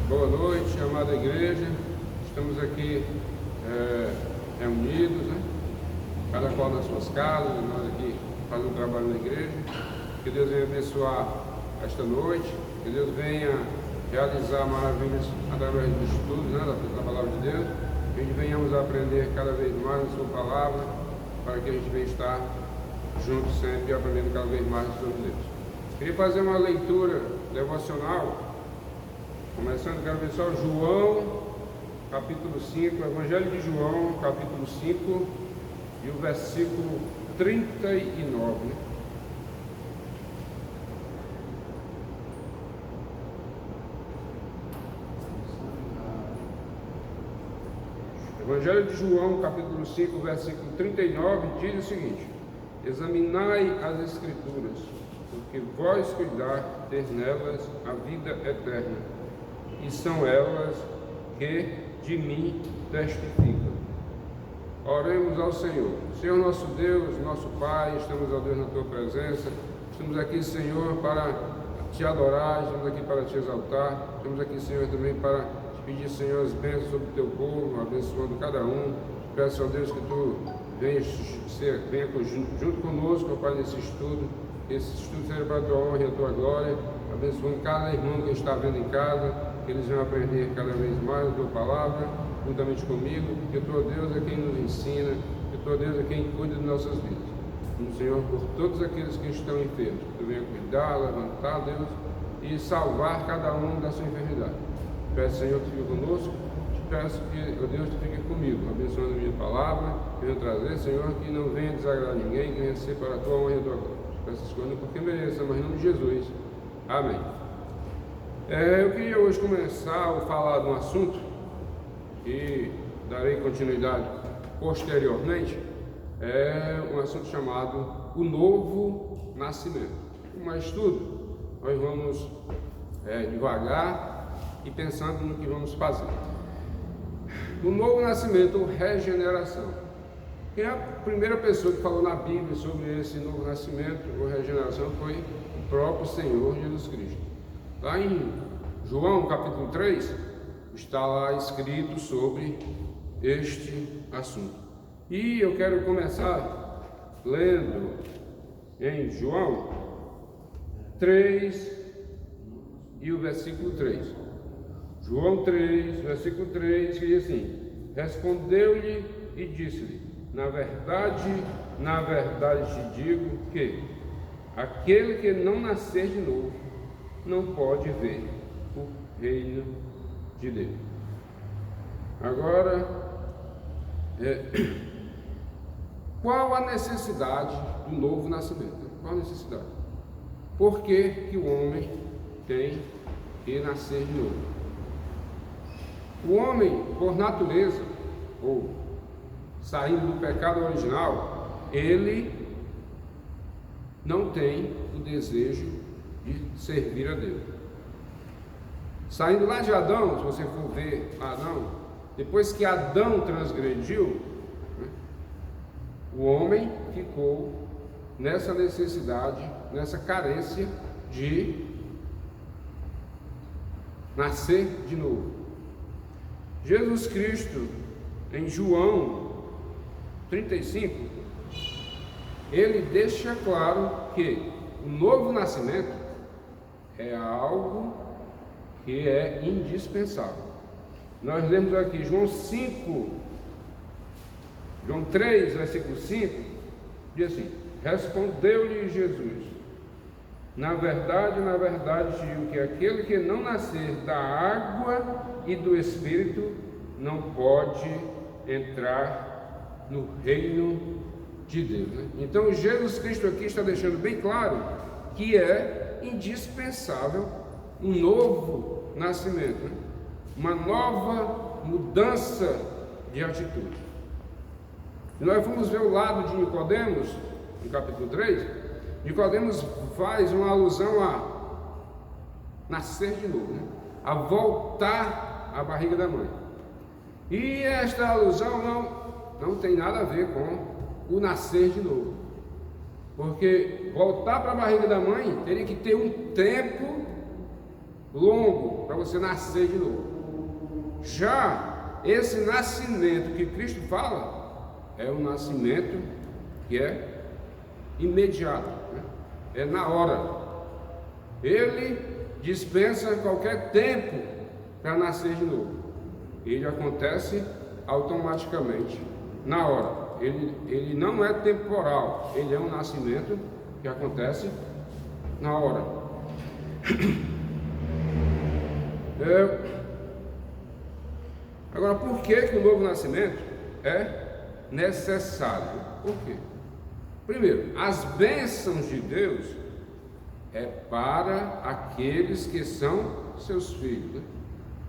Boa noite, amada igreja. Estamos aqui reunidos, né? Cada qual nas suas casas, nós aqui fazendo um trabalho na igreja. Que Deus venha abençoar esta noite, que Deus venha realizar maravilhas através dos estudos, né, da palavra de Deus. Que a gente venhamos a aprender cada vez mais a sua palavra, para que a gente venha estar juntos sempre aprendendo cada vez mais sobre Deus. Queria fazer uma leitura devocional. Começando, quero ver só João, capítulo 5, Evangelho de João, capítulo 5, e o versículo 39. Evangelho de João, capítulo 5, versículo 39, diz o seguinte: examinai as Escrituras, porque vós cuidar ter nelas a vida eterna, e são elas que de mim testificam. Oremos ao Senhor. Senhor nosso Deus, nosso Pai, estamos, ó Deus, na Tua presença. Estamos aqui, Senhor, para Te adorar, estamos aqui para Te exaltar. Estamos aqui, Senhor, também para Te pedir, Senhor, as bênçãos sobre o Teu povo, abençoando cada um. Peço, ó Deus, que Tu venha junto conosco, ó Pai, nesse estudo. Esse estudo seja para a Tua honra e a Tua glória, abençoando cada irmão que está vendo em casa, que eles venham aprender cada vez mais a Tua palavra, juntamente comigo, que Tu, ó Deus, é quem nos ensina, que Tu, ó Deus, é quem cuida de nossas vidas. Senhor, por todos aqueles que estão enfermos, que Tu venha cuidar, levantar, Deus, e salvar cada um da sua enfermidade. Peço, Senhor, que fique conosco, te peço que, ó Deus, Tu fique comigo, abençoando a minha palavra, que venha trazer, Senhor, que não venha desagradar ninguém, que venha ser para a Tua honra e a Tua glória. Peço essas coisas porque mereça, mas em nome de Jesus. Amém. Eu queria hoje começar a falar de um assunto que darei continuidade posteriormente. É um assunto chamado o novo nascimento. Como estudo, nós vamos devagar e pensando no que vamos fazer. O novo nascimento ou regeneração. Quem é a primeira pessoa que falou na Bíblia sobre esse novo nascimento ou regeneração foi o próprio Senhor Jesus Cristo. Lá em João capítulo 3, está lá escrito sobre este assunto. E eu quero começar lendo em João 3 e o versículo 3. João 3, versículo 3, que diz assim: respondeu-lhe e disse-lhe: na verdade te digo que aquele que não nascer de novo não pode ver o reino de Deus. Agora, qual a necessidade do novo nascimento? Qual a necessidade? Por que que o homem tem que nascer de novo? O homem, por natureza, ou saindo do pecado original, ele não tem o desejo de servir a Deus. Saindo lá de Adão, se você for ver Adão, depois que Adão transgrediu, o homem ficou nessa necessidade, nessa carência de nascer de novo. Jesus Cristo, em João 35, ele deixa claro que o novo nascimento é algo que é indispensável. Nós lemos aqui João 3, versículo 5, diz assim: respondeu-lhe Jesus: na verdade te digo que aquele que não nascer da água e do Espírito não pode entrar no reino de Deus, né? Então Jesus Cristo aqui está deixando bem claro que é indispensável um novo nascimento, né? Uma nova mudança de atitude. E nós vamos ver o lado de Nicodemos, no capítulo 3. Nicodemos faz uma alusão a nascer de novo, né? A voltar à barriga da mãe. E esta alusão não tem nada a ver com o nascer de novo, porque voltar para a barriga da mãe teria que ter um tempo longo para você nascer de novo. Já esse nascimento que Cristo fala é um nascimento que é imediato, né? É na hora. Ele dispensa qualquer tempo para nascer de novo. Ele acontece automaticamente, na hora. Ele não é temporal, ele é um nascimento que acontece na hora. Agora, por que o novo nascimento é necessário? Por quê? Primeiro, as bênçãos de Deus é para aqueles que são seus filhos, né?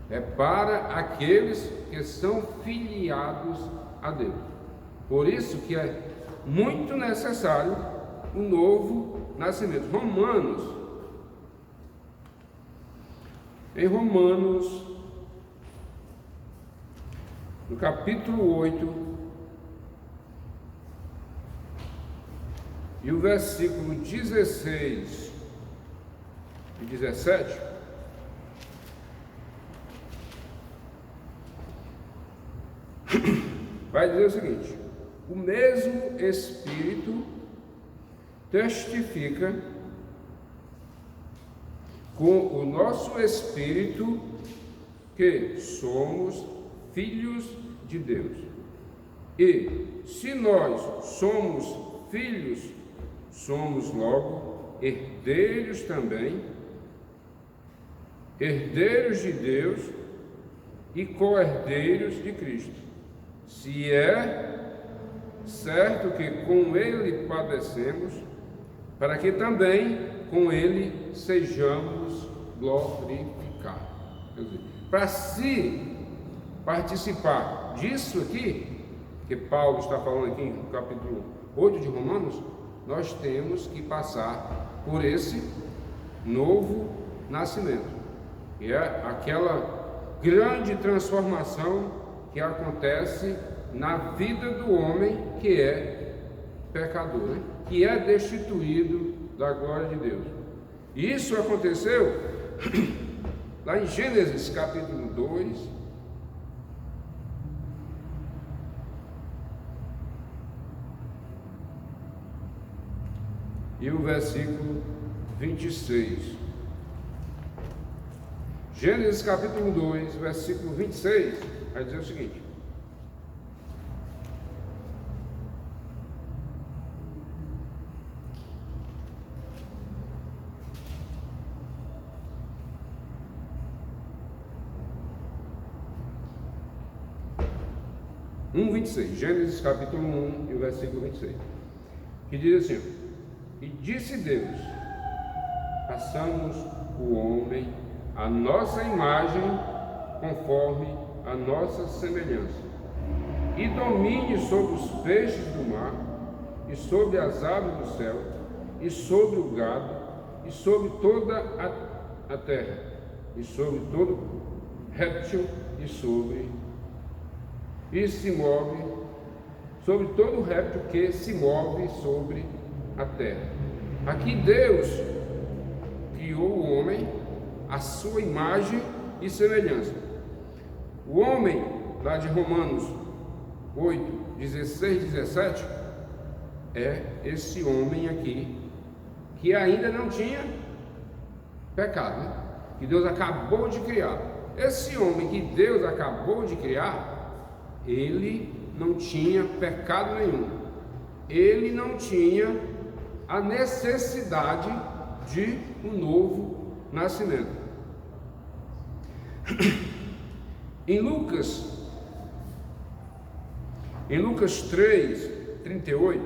É para aqueles que são filiados a Deus. Por isso que é muito necessário o novo nascimento. Em Romanos, no capítulo 8, e o versículo 16 e 17, vai dizer o seguinte: o mesmo Espírito testifica com o nosso espírito que somos filhos de Deus. E se nós somos filhos, somos logo herdeiros também, herdeiros de Deus e co-herdeiros de Cristo. Se é certo que com Ele padecemos, para que também com Ele sejamos glorificados. Quer dizer, para se participar disso aqui, que Paulo está falando aqui no capítulo 8 de Romanos, nós temos que passar por esse novo nascimento, que é aquela grande transformação que acontece na vida do homem que é pecador, né? Que é destituído da glória de Deus. E isso aconteceu lá em Gênesis capítulo 2, e o versículo 26. Gênesis capítulo 2, versículo 26, vai dizer o seguinte: Gênesis capítulo 1 e o versículo 26, que diz assim: e disse Deus, façamos o homem à nossa imagem, conforme a nossa semelhança, e domine sobre os peixes do mar, e sobre as aves do céu, e sobre o gado, e sobre toda a terra, e sobre todo réptil, e se move, sobre todo réptil que se move sobre a terra. Aqui Deus criou o homem à sua imagem e semelhança. O homem, lá de Romanos 8, 16, 17, é esse homem aqui que ainda não tinha pecado, né? Que Deus acabou de criar. Esse homem que Deus acabou de criar, ele não tinha pecado nenhum. Ele não tinha a necessidade de um novo nascimento. Em Lucas 3, 38,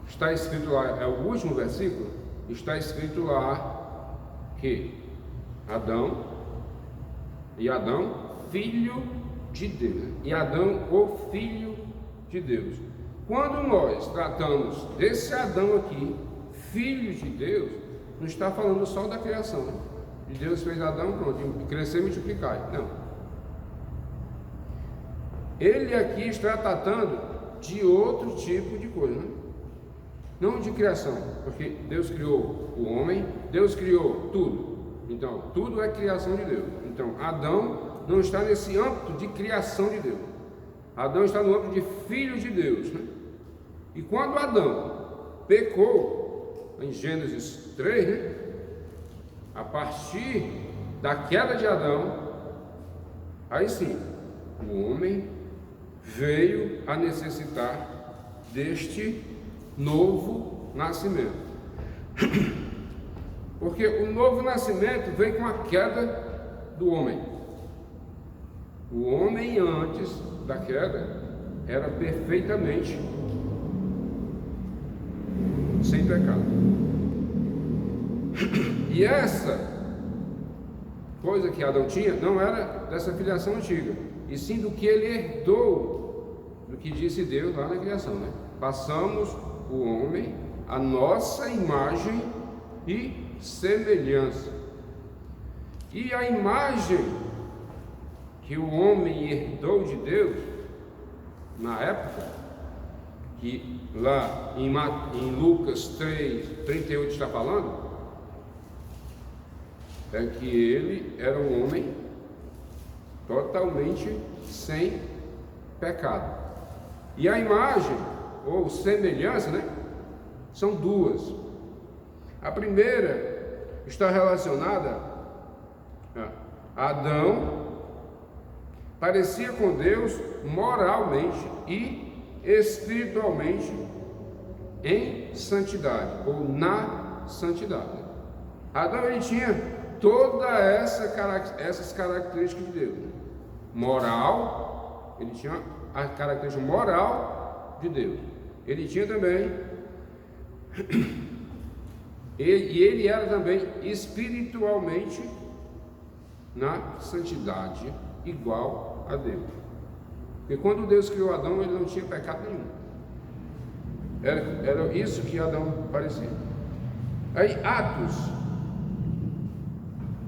está escrito lá, é o último versículo, está escrito lá que Adão, filho de Deus, e Adão, o filho de Deus. Quando nós tratamos desse Adão aqui, filho de Deus, não está falando só da criação, né? E Deus fez Adão, pronto, crescer e multiplicar. Não. Ele aqui está tratando de outro tipo de coisa, né? não de criação, porque Deus criou o homem, Deus criou tudo. Então, tudo é criação de Deus. Então, Adão não está nesse âmbito de criação de Deus. Adão está no âmbito de filho de Deus, né? E quando Adão pecou, em Gênesis 3, né? A partir da queda de Adão, aí sim, o homem veio a necessitar deste novo nascimento. Porque o novo nascimento vem com a queda do homem. O homem antes da queda era perfeitamente sem pecado. E essa coisa que Adão tinha não era dessa filiação antiga, e sim do que ele herdou, do que disse Deus lá na criação, né? Passamos o homem a nossa imagem e semelhança. E a imagem que o homem herdou de Deus na época, que lá em Lucas 3:38 está falando, é que ele era um homem totalmente sem pecado. E a imagem, ou semelhança, né, são duas. A primeira está relacionada a Adão, parecia com Deus moralmente e espiritualmente em santidade, ou na santidade. Adão, ele tinha todas essas características de Deus. Moral, ele tinha a característica moral de Deus. Ele tinha também, ele era também espiritualmente na santidade, igual a Deus. Porque quando Deus criou Adão, ele não tinha pecado nenhum. Era isso que Adão parecia. Aí Atos,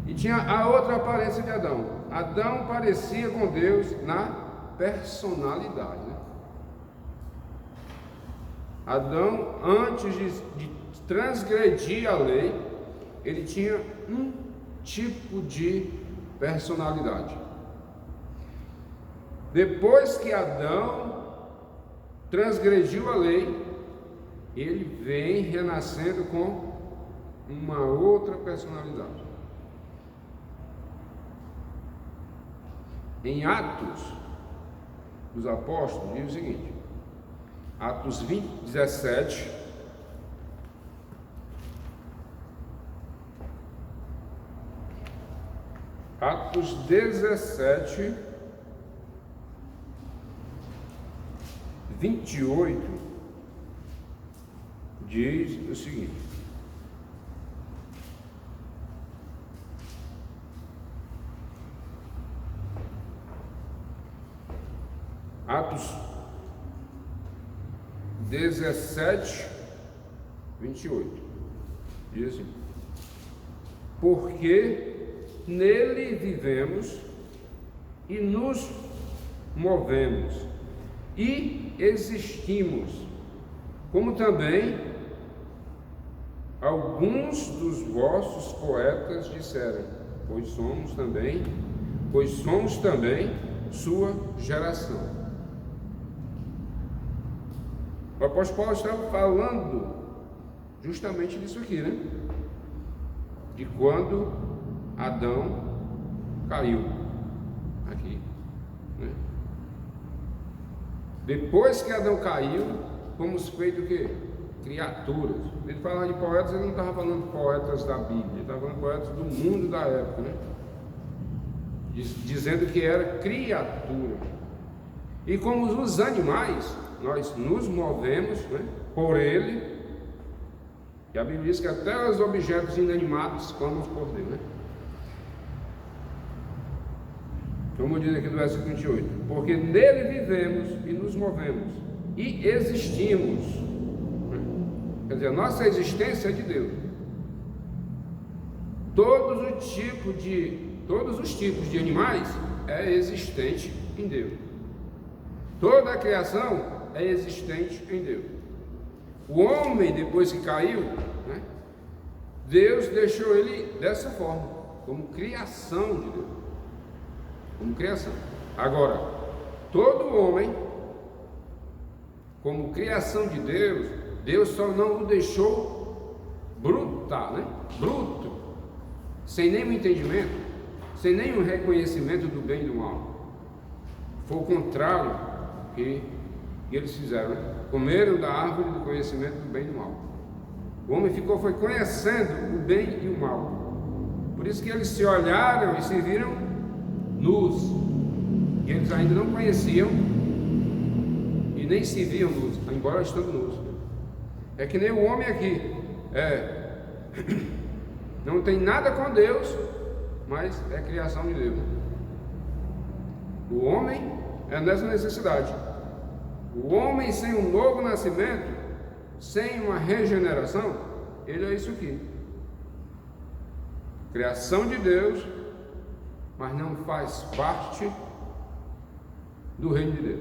e tinha a outra aparência de Adão. Adão parecia com Deus na personalidade, né? Adão, antes de transgredir a lei, ele tinha um tipo de personalidade. Depois que Adão transgrediu a lei, ele vem renascendo com uma outra personalidade. Em Atos dos Apóstolos, diz o seguinte, Atos 17, Atos 17, 28, diz o seguinte: Atos 17, 28, diz assim: porque nele vivemos e nos movemos e existimos, como também alguns dos vossos poetas disseram, pois somos também sua geração. O apóstolo Paulo estava falando justamente disso aqui, né? De quando Adão caiu aqui, né? Depois que Adão caiu, fomos feitos o quê? Criaturas. Ele falava de poetas, ele não estava falando de poetas da Bíblia, ele estava falando de poetas do mundo da época, né? Dizendo que era criatura. E como os animais, nós nos movemos, né, por ele. E a Bíblia diz que até os objetos inanimados clamam por Deus, né? Como diz aqui no versículo 28, porque nele vivemos e nos movemos e existimos. Quer dizer, a nossa existência é de Deus. Todos os tipos de animais é existente em Deus. Toda a criação é existente em Deus. O homem, depois que caiu, né, Deus deixou ele dessa forma, como criação de Deus. Como criação. Agora, todo homem, como criação de Deus, Deus só não o deixou bruto, sem nenhum entendimento, sem nenhum reconhecimento do bem e do mal. Foi o contrário que eles fizeram, né? Comeram da árvore do conhecimento do bem e do mal. O homem foi conhecendo o bem e o mal. Por isso que eles se olharam e se viram nus. E eles ainda não conheciam e nem se viam nus, embora estando nus. É que nem o homem aqui, não tem nada com Deus, mas é criação de Deus. O homem é nessa necessidade. O homem sem um novo nascimento, sem uma regeneração, ele é isso aqui. Criação de Deus, mas não faz parte do reino de Deus.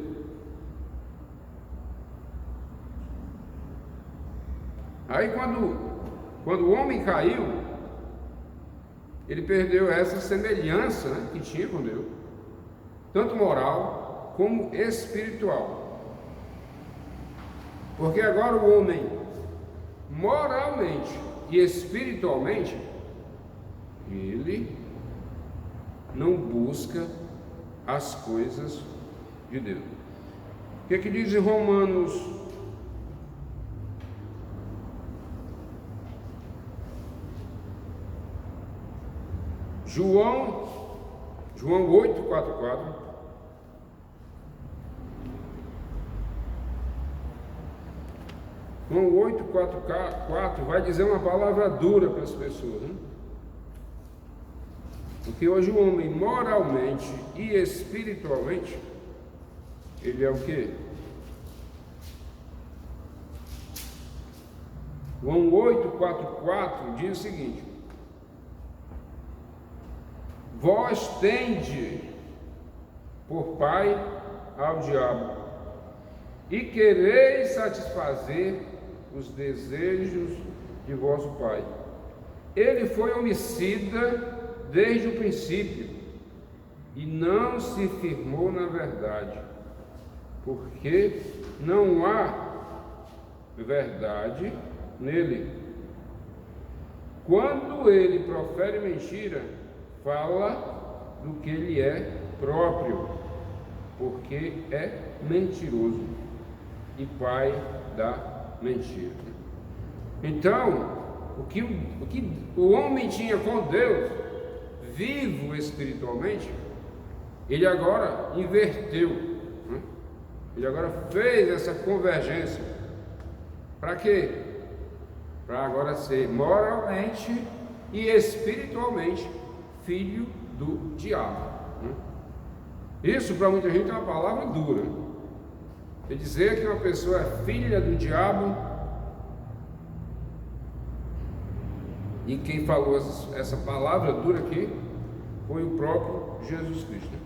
Aí quando o homem caiu, ele perdeu essa semelhança, né, que tinha com Deus, tanto moral como espiritual. Porque agora o homem, moralmente e espiritualmente, ele não busca as coisas de Deus. O que diz em Romanos 8:44. João 8:44 vai dizer uma palavra dura para as pessoas, né? Porque hoje o homem moralmente e espiritualmente, ele é o quê? João 8:44 diz o seguinte: vós tende por pai ao diabo, e quereis satisfazer os desejos de vosso pai. Ele foi homicida desde o princípio, e não se firmou na verdade, porque não há verdade nele. Quando ele profere mentira, fala do que ele é próprio, porque é mentiroso e pai da mentira. Então, o que o homem tinha com Deus, vivo espiritualmente, ele agora inverteu, né? Ele agora fez essa convergência. Para quê? Para agora ser moralmente e espiritualmente filho do diabo, né? Isso para muita gente é uma palavra dura. Quer dizer que uma pessoa é filha do diabo, e quem falou essa palavra dura aqui foi o próprio Jesus Cristo.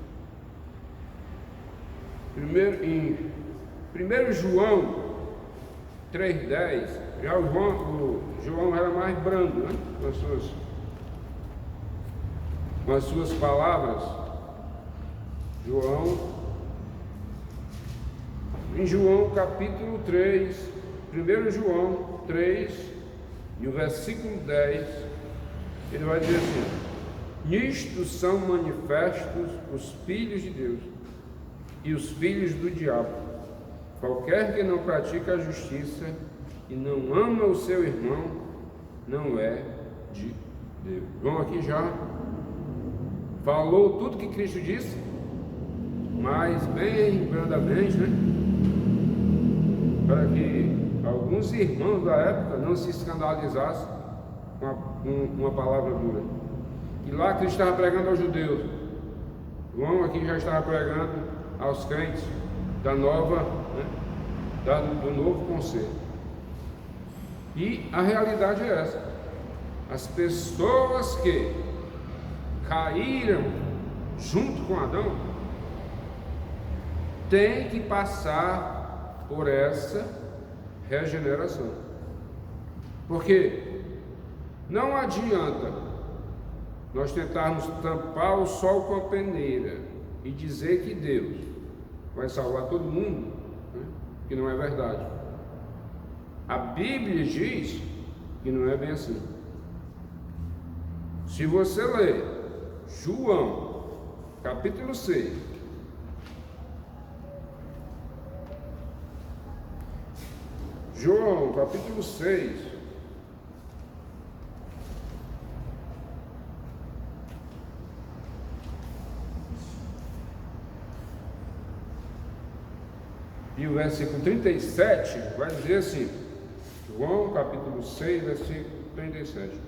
Em 1 João 3,10, já o João era mais brando, né? Com as suas palavras. Em João capítulo 3, 1 João 3, e o versículo 10, ele vai dizer assim: nisto são manifestos os filhos de Deus e os filhos do diabo. Qualquer que não pratica a justiça e não ama o seu irmão, não é de Deus. João aqui já falou tudo que Cristo disse, mas bem brandamente, né? Para que alguns irmãos da época não se escandalizassem com uma palavra dura. E lá Cristo estava pregando aos judeus, João aqui já estava pregando aos crentes da nova, né, do novo conselho. E a realidade é essa: as pessoas que caíram junto com Adão têm que passar por essa regeneração. Porque não adianta nós tentarmos tampar o sol com a peneira e dizer que Deus vai salvar todo mundo, né? Que não é verdade. A Bíblia diz que não é bem assim. Se você ler João, capítulo 6, João, capítulo 6, e o versículo 37 vai dizer assim, João capítulo 6, versículo 37: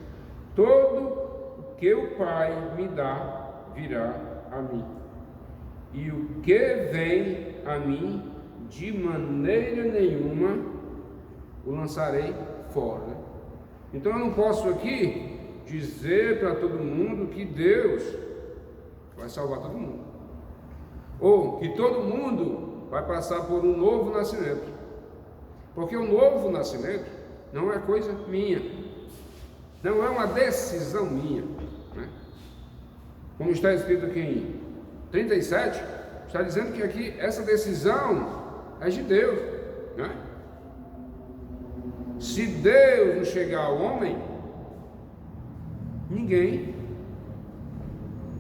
todo o que o Pai me dá virá a mim, e o que vem a mim, de maneira nenhuma o lançarei fora. Então eu não posso aqui dizer para todo mundo que Deus vai salvar todo mundo, ou que todo mundo vai passar por um novo nascimento, porque o novo nascimento não é coisa minha, não é uma decisão minha, né? Como está escrito aqui em 37, está dizendo que aqui essa decisão é de Deus, né? Se Deus não chegar ao homem, ninguém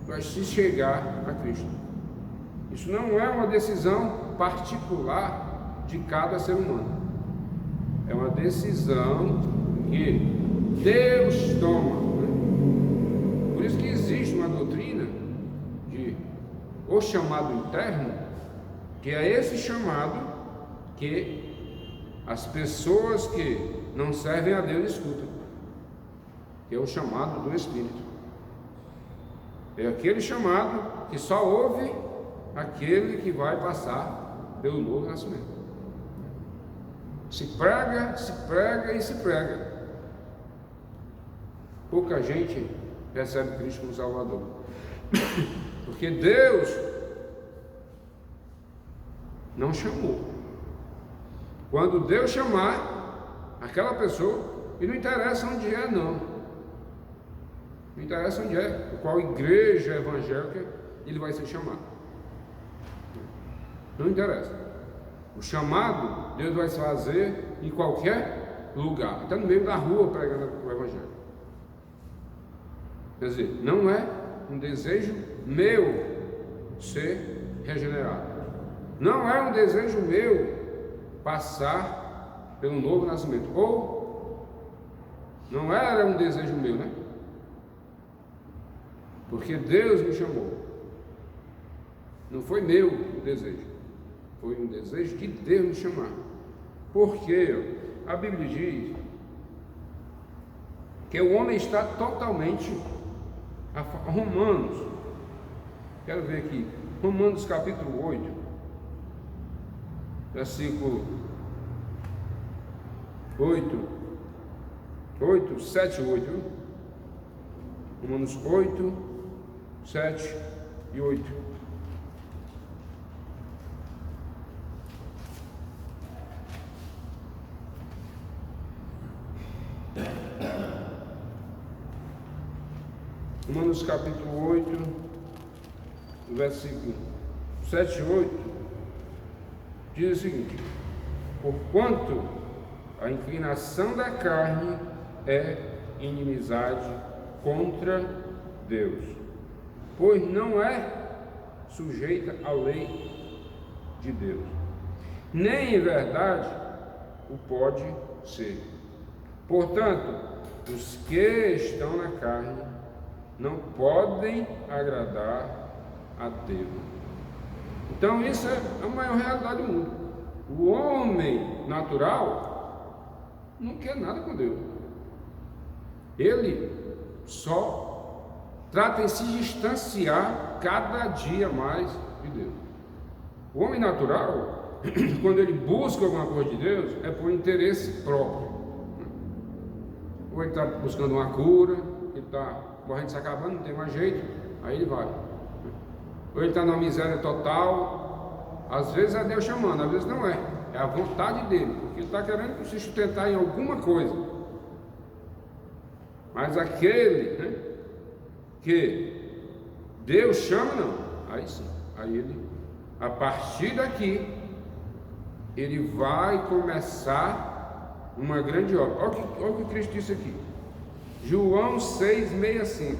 vai se chegar a Cristo. Isso não é uma decisão particular de cada ser humano. É uma decisão que Deus toma, né? Por isso que existe uma doutrina de o chamado interno, que é esse chamado que as pessoas que não servem a Deus escutam, que é o chamado do Espírito. É aquele chamado que só ouve aquele que vai passar pelo novo nascimento. Se prega e se prega. Pouca gente recebe Cristo como Salvador, porque Deus não chamou. Quando Deus chamar aquela pessoa, e não interessa onde é, não interessa onde é, qual igreja evangélica ele vai ser chamado, não interessa. O chamado Deus vai se fazer em qualquer lugar, até no meio da rua pregando o evangelho. Quer dizer, não é um desejo meu ser regenerado, não é um desejo meu passar pelo novo nascimento, ou não era um desejo meu, né? Porque Deus me chamou, não foi meu o desejo, foi um desejo de Deus me chamar. Porque a Bíblia diz que o homem está totalmente Romanos, quero ver aqui, Romanos capítulo 8, versículo 7 e 8, Romanos 8, 7 e 8. Romanos capítulo 8, versículo 7 e 8, diz o seguinte: porquanto a inclinação da carne é inimizade contra Deus, pois não é sujeita à lei de Deus, nem em verdade o pode ser. Portanto, os que estão na carne não podem agradar a Deus. Então isso é a maior realidade do mundo. O homem natural não quer nada com Deus. Ele só trata em se distanciar cada dia mais de Deus. O homem natural, quando ele busca alguma coisa de Deus, é por interesse próprio. Ou ele está buscando uma cura, ele está correndo se acabando, não tem mais jeito, aí ele vai. Ou ele está numa miséria total, às vezes é Deus chamando, às vezes não é. é a vontade dele, porque ele está querendo se sustentar em alguma coisa. Mas aquele, né, que Deus chama, não. Aí sim, aí ele, a partir daqui, ele vai começar uma grande obra. Olha o que Cristo disse aqui. João 6,65.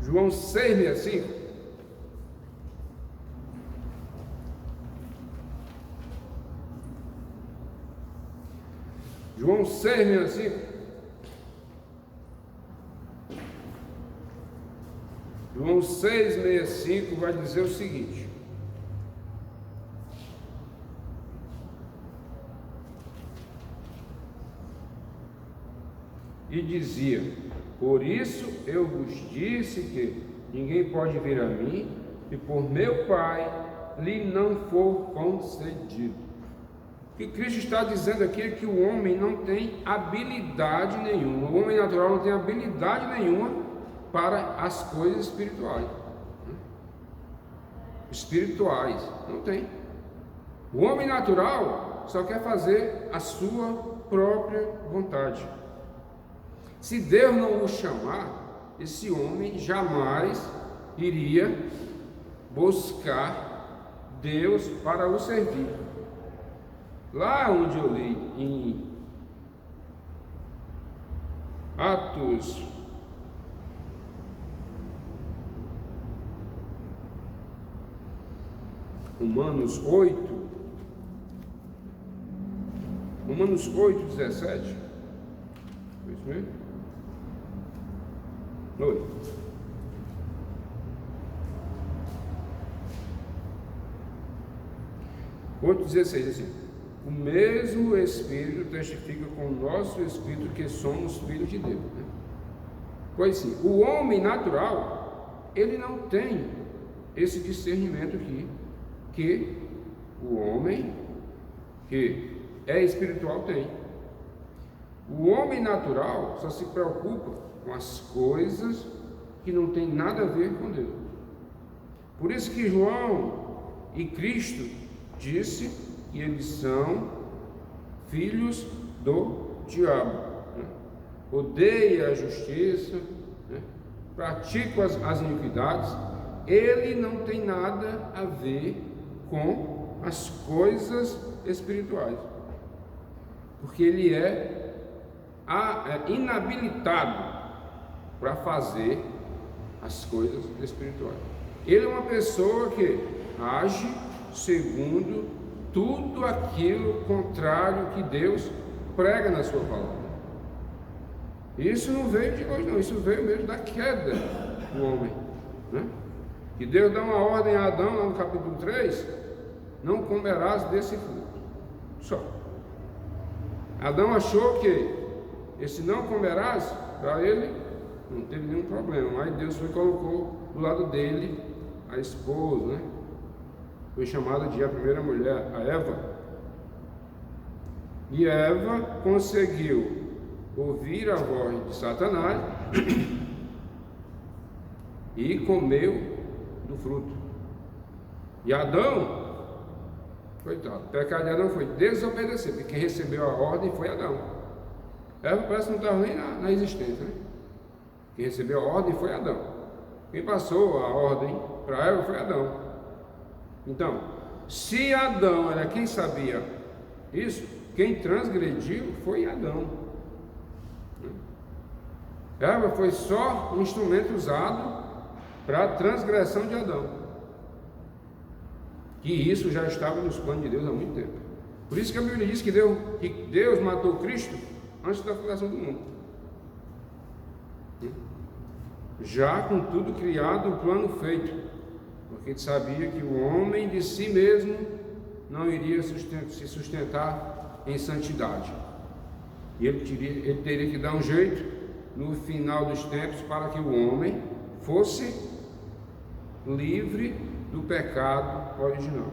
João 6,65. João 6,65. João 6,65 vai dizer o seguinte: e dizia: por isso eu vos disse que ninguém pode vir a mim, e por meu Pai lhe não for concedido. O que Cristo está dizendo aqui é que o homem não tem habilidade nenhuma, o homem natural não tem habilidade nenhuma para as coisas espirituais. Espirituais, não tem. O homem natural só quer fazer a sua própria vontade. Se Deus não o chamar, esse homem jamais iria buscar Deus para o servir. Lá onde eu li em Atos Romanos 8:17. Foi isso mesmo? 8:16, assim: o mesmo Espírito testifica com o nosso Espírito que somos filhos de Deus, né? Pois sim, o homem natural, ele não tem esse discernimento aqui, que o homem que é espiritual tem. O homem natural só se preocupa com as coisas que não tem nada a ver com Deus. Por isso que João e Cristo disse que eles são filhos do diabo, né? Odeia a justiça, né? Pratica as iniquidades. Ele não tem nada a ver com as coisas espirituais, porque ele é inabilitado para fazer as coisas espirituais. Ele é uma pessoa que age segundo tudo aquilo contrário que Deus prega na sua palavra. Isso não veio de hoje, não. Isso veio mesmo da queda do homem, né? Que Deus dá uma ordem a Adão, lá no capítulo 3, não comerás desse fruto. Só. Adão achou que esse não comerás, para ele, não teve nenhum problema. Aí Deus colocou do lado dele a esposa, né? Foi chamada de a primeira mulher, a Eva. E Eva conseguiu ouvir a voz de Satanás e comeu do fruto. E Adão, coitado, o pecado de Adão foi desobedecer, porque quem recebeu a ordem foi Adão. Eva parece que não estava nem na existência, né? Quem recebeu a ordem foi Adão. Quem passou a ordem para Eva foi Adão. Então, se Adão era quem sabia isso, quem transgrediu foi Adão. Eva foi só um instrumento usado para a transgressão de Adão. Que isso já estava nos planos de Deus há muito tempo. Por isso que a Bíblia diz que Deus matou Cristo antes da fundação do mundo. Já com tudo criado, o plano feito. Porque ele sabia que o homem de si mesmo não iria se sustentar em santidade. E ele teria que dar um jeito no final dos tempos para que o homem fosse livre do pecado original.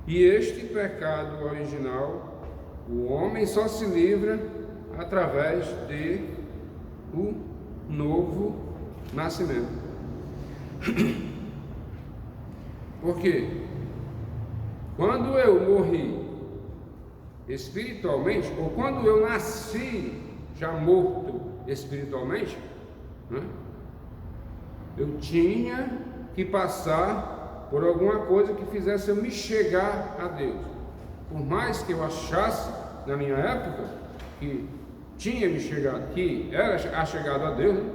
E este pecado original, o homem só se livra através de o novo nascimento. Porque quando eu morri espiritualmente, ou quando eu nasci já morto espiritualmente, né, eu tinha que passar por alguma coisa que fizesse eu me chegar a Deus. Por mais que eu achasse na minha época que tinha me chegado, que era a chegada a Deus, né,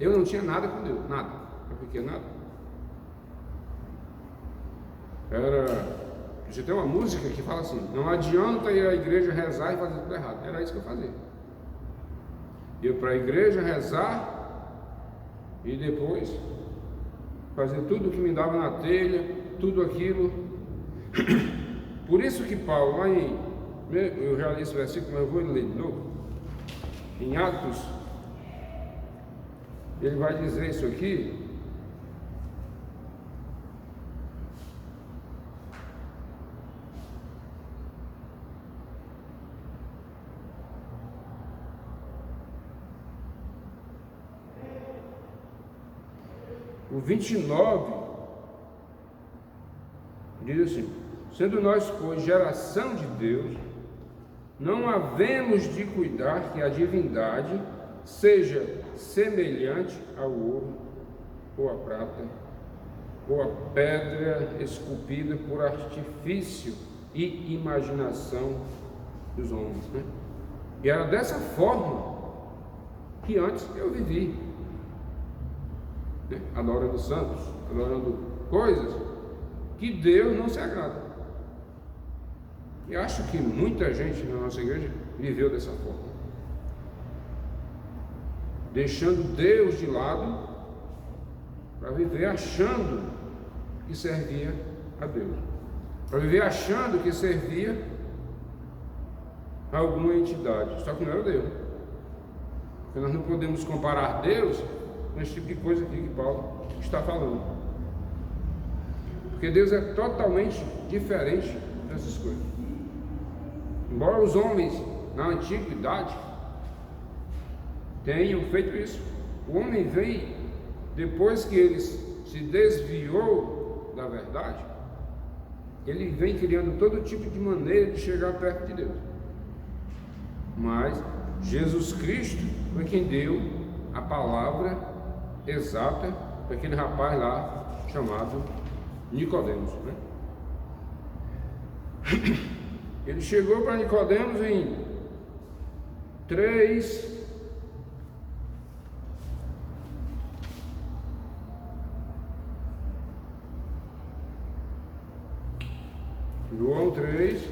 eu não tinha nada com Deus, nada, porque nada. Já tem uma música que fala assim: não adianta ir à igreja rezar e fazer tudo errado. Era isso que eu fazia. Eu para a igreja rezar e depois fazer tudo o que me dava na telha, tudo aquilo. Por isso que Paulo, lá em, eu já li esse versículo, mas eu vou ler de novo. Em Atos, ele vai dizer isso aqui. O 29 diz assim: sendo nós, pois, geração de Deus, não havemos de cuidar que a divindade seja semelhante ao ouro, ou à prata, ou à pedra esculpida por artifício e imaginação dos homens, né? E era dessa forma que antes eu vivi, né? Adorando santos, adorando coisas que Deus não se agrada. E acho que muita gente na nossa igreja viveu dessa forma, deixando Deus de lado para viver achando que servia a Deus, para viver achando que servia a alguma entidade, só que não era Deus. Porque nós não podemos comparar Deus com esse tipo de coisa aqui que Paulo está falando, porque Deus é totalmente diferente dessas coisas. Embora os homens na antiguidade tenham feito isso, o homem vem, depois que ele se desviou da verdade, ele vem criando todo tipo de maneira de chegar perto de Deus. Mas Jesus Cristo foi quem deu a palavra exata para aquele rapaz lá chamado Nicodemos, né? Ele chegou para Nicodemos em 3 João 3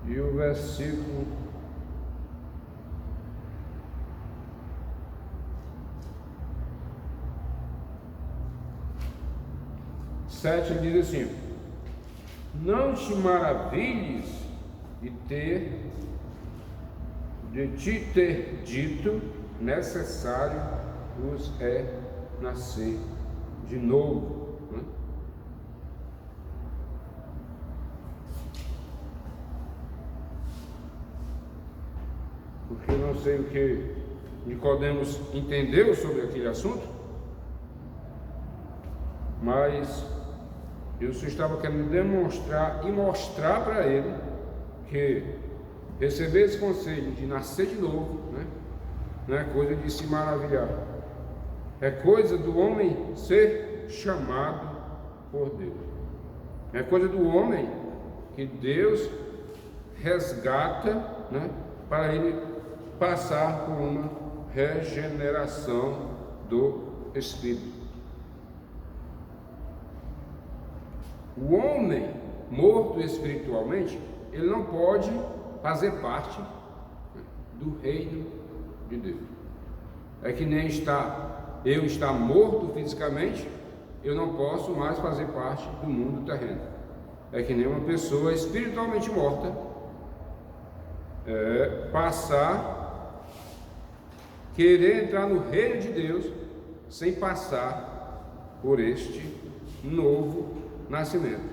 e o versículo 7 diz assim: não te maravilhes de te ter dito, necessário vos é nascer de novo, né? Porque eu não sei o que Nicodemos entendeu sobre aquele assunto, mas eu só estava querendo demonstrar e mostrar para ele que receber esse conselho de nascer de novo, né, não é coisa de se maravilhar, é coisa do homem ser chamado por Deus, é coisa do homem que Deus resgata, né, para ele passar por uma regeneração do Espírito. O homem morto espiritualmente, ele não pode fazer parte do reino de Deus. É que nem eu estar morto fisicamente, eu não posso mais fazer parte do mundo terreno. É que nem uma pessoa espiritualmente morta querer entrar no reino de Deus sem passar por este novo nascimento.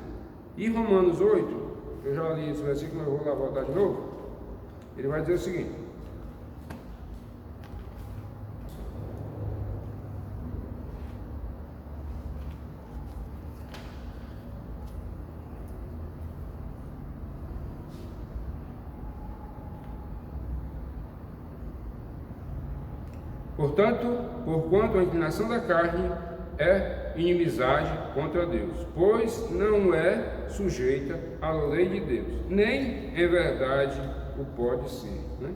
E Romanos 8 eu já li esse versículo, mas eu vou lá voltar de novo. Ele vai dizer o seguinte: portanto, porquanto a inclinação da carne é inimizade contra Deus, pois não é sujeita à lei de Deus, nem em verdade o pode ser, né?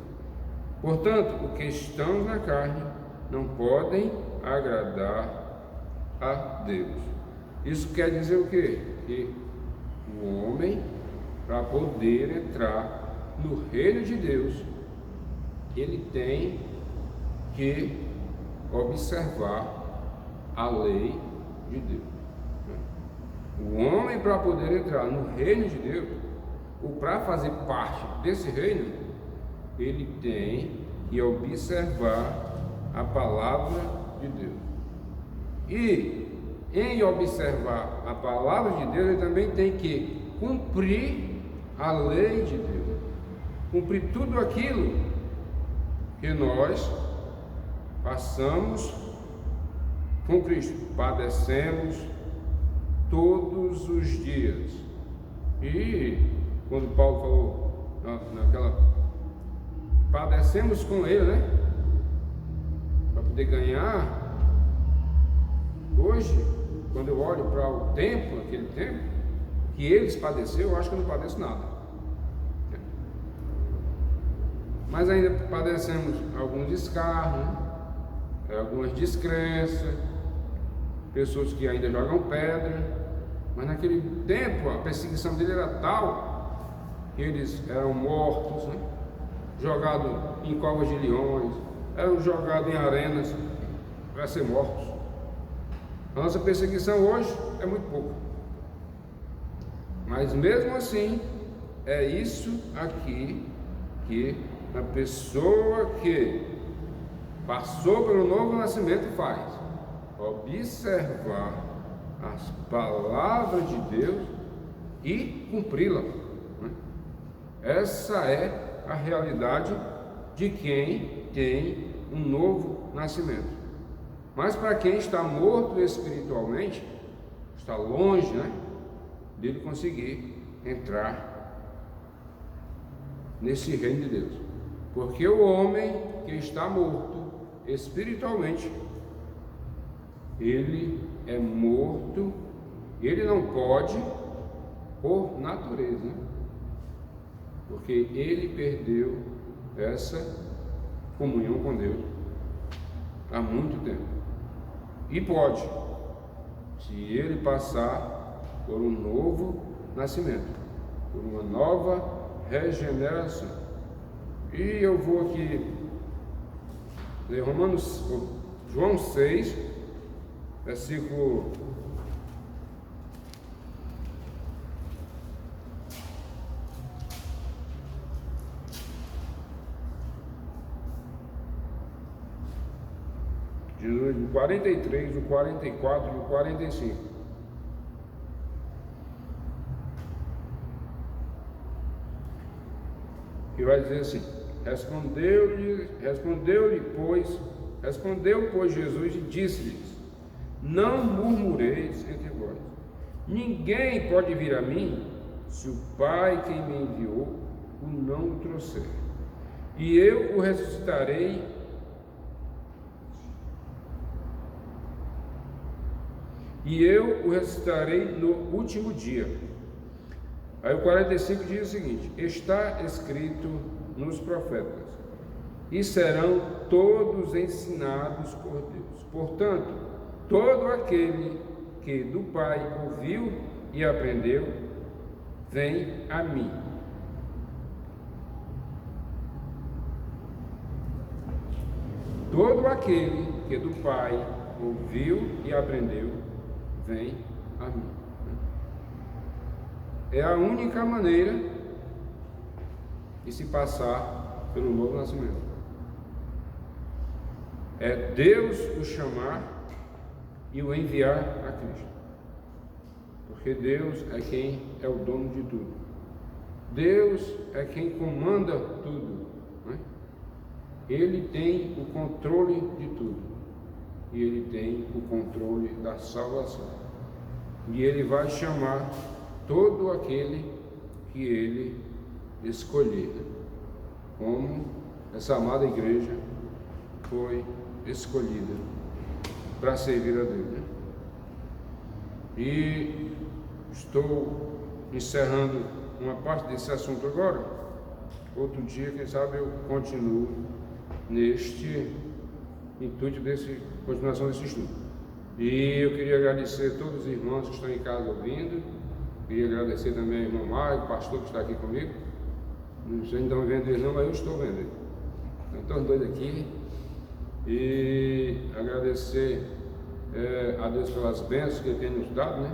Portanto, os que estão na carne não podem agradar a Deus. Isso quer dizer o quê? Que o homem, para poder entrar no reino de Deus, ele tem que observar a lei de Deus. O homem, para poder entrar no reino de Deus, ou para fazer parte desse reino, ele tem que observar a palavra de Deus. E em observar a palavra de Deus, ele também tem que cumprir a lei de Deus, cumprir tudo aquilo que nós passamos com Cristo, padecemos todos os dias. E quando Paulo falou naquela, padecemos com ele, né? Para poder ganhar. Hoje, quando eu olho para o tempo, aquele tempo que eles padeceram, eu acho que eu não padeço nada. Mas ainda padecemos alguns escarros, algumas descrenças, pessoas que ainda jogam pedra. Mas naquele tempo a perseguição dele era tal que eles eram mortos, né? Jogados em covas de leões, eram jogados em arenas para ser mortos. A nossa perseguição hoje é muito pouca, mas mesmo assim é isso aqui que a pessoa que passou pelo novo nascimento faz: observar as palavras de Deus e cumpri-la, né? Essa é a realidade de quem tem um novo nascimento. Mas para quem está morto espiritualmente, está longe, né, dele conseguir entrar nesse reino de Deus. Porque o homem que está morto espiritualmente, ele é morto, ele não pode por natureza, né? Porque ele perdeu essa comunhão com Deus há muito tempo. E pode, se ele passar por um novo nascimento, por uma nova regeneração. E eu vou aqui ler João 6, versículo 43, o 44 e o 45. Que vai dizer assim: respondeu, pois, Jesus e disse-lhes: não murmureis entre vós. Ninguém pode vir a mim se o Pai que me enviou o não o trouxer. E eu o ressuscitarei no último dia. Aí o 45 diz o seguinte: está escrito nos profetas, e serão todos ensinados por Deus. Portanto, todo aquele que do Pai ouviu e aprendeu, vem a mim. Todo aquele que do Pai ouviu e aprendeu, vem a mim. É a única maneira de se passar pelo novo nascimento. É Deus o chamar e o enviar a Cristo. Porque Deus é quem é o dono de tudo. Deus é quem comanda tudo, né? Ele tem o controle de tudo, e Ele tem o controle da salvação, e Ele vai chamar todo aquele que Ele escolher, como essa amada igreja foi escolhida para servir a Deus, né? E estou encerrando uma parte desse assunto agora. Outro dia, quem sabe, eu continuo neste intuito continuação desse estudo. E eu queria agradecer a todos os irmãos que estão em casa ouvindo. Queria agradecer também ao irmão Mário, o pastor que está aqui comigo. Não sei se ainda estão vendo ele não, mas eu estou vendo ele. Então, os dois aqui. E agradecer a Deus pelas bênçãos que Ele tem nos dado, né?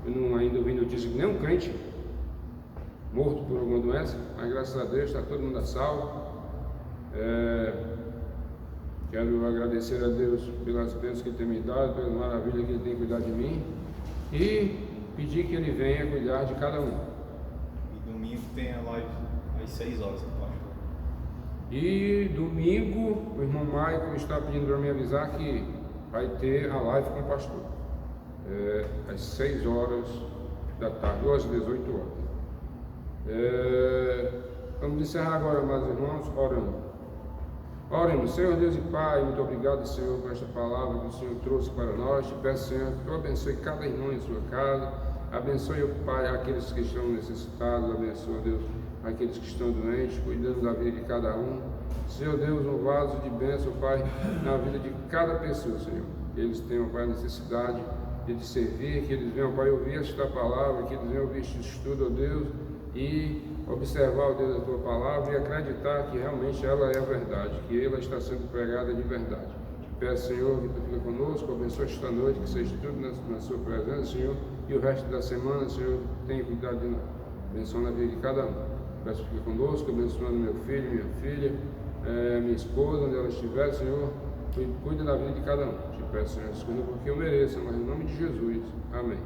Eu não ainda ouvi notícia de nenhum crente morto por alguma doença, mas graças a Deus está todo mundo a salvo. Quero agradecer a Deus pelas bênçãos que Ele tem me dado, pela maravilha que Ele tem cuidado de mim, e pedir que Ele venha cuidar de cada um. E domingo tem a live às 6 horas, pastor. E domingo o irmão Michael está pedindo para me avisar que vai ter a live com o pastor, às 6 horas da tarde, ou às 18 horas. Vamos encerrar agora, meus irmãos, orando. Oremos. Senhor Deus e Pai, muito obrigado, Senhor, por esta palavra que o Senhor trouxe para nós. Te peço, Senhor, que tu abençoe cada irmão em sua casa. Abençoe, ó Pai, aqueles que estão necessitados. Abençoe, Deus, aqueles que estão doentes, cuidando da vida de cada um. Senhor Deus, um vaso de bênção, Pai, na vida de cada pessoa, Senhor. Eles tenham, Pai, necessidade de te servir, que eles venham, Pai, ouvir esta palavra, que eles venham ouvir este estudo, ó Deus, e observar, ó Deus, a tua palavra e acreditar que realmente ela é a verdade, que ela está sendo pregada de verdade. Te peço, Senhor, que tu fica conosco, abençoe esta noite, que seja tudo na sua presença, Senhor, e o resto da semana, Senhor, tenha cuidado de nós. Abençoa a vida de cada um. Peço que fique conosco, abençoando meu filho, minha filha, minha esposa, onde ela estiver, Senhor, cuida da vida de cada um. Te peço, Senhor, escolha porque eu mereço, mas em nome de Jesus. Amém.